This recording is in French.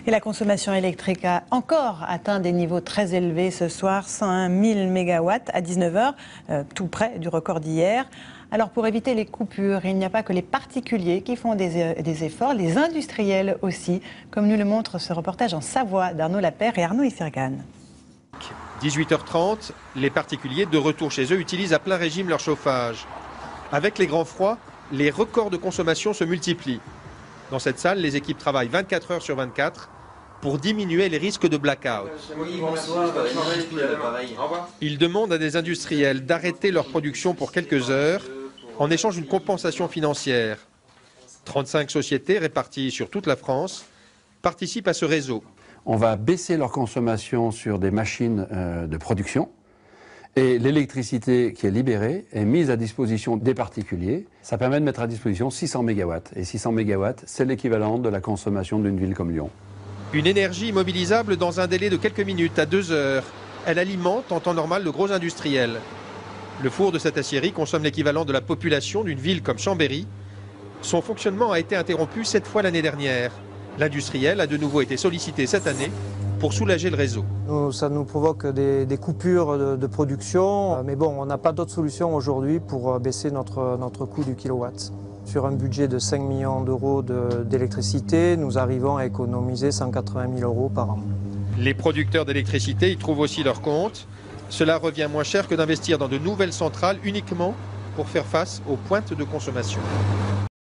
Et la consommation électrique a encore atteint des niveaux très élevés ce soir, 101 000 MW à 19h, tout près du record d'hier. Alors pour éviter les coupures, il n'y a pas que les particuliers qui font des efforts, les industriels aussi, comme nous le montre ce reportage en Savoie d'Arnaud Lapère et Arnaud Issergan. 18h30, les particuliers de retour chez eux utilisent à plein régime leur chauffage. Avec les grands froids, les records de consommation se multiplient. Dans cette salle, les équipes travaillent 24 heures sur 24 pour diminuer les risques de blackout. Ils demandent à des industriels d'arrêter leur production pour quelques heures en échange d'une compensation financière. 35 sociétés réparties sur toute la France participent à ce réseau. On va baisser leur consommation sur des machines de production et l'électricité qui est libérée est mise à disposition des particuliers. Ça permet de mettre à disposition 600 MW. Et 600 MW, c'est l'équivalent de la consommation d'une ville comme Lyon. Une énergie mobilisable dans un délai de quelques minutes à 2 heures. Elle alimente en temps normal de gros industriels. Le four de cette aciérie consomme l'équivalent de la population d'une ville comme Chambéry. Son fonctionnement a été interrompu 7 fois l'année dernière. L'industriel a de nouveau été sollicité cette année pour soulager le réseau. Ça nous provoque des coupures de production, mais bon, on n'a pas d'autre solution aujourd'hui pour baisser notre coût du kilowatt. Sur un budget de 5 millions d'euros d'électricité, nous arrivons à économiser 180 000 euros par an. Les producteurs d'électricité y trouvent aussi leur compte. Cela revient moins cher que d'investir dans de nouvelles centrales uniquement pour faire face aux pointes de consommation.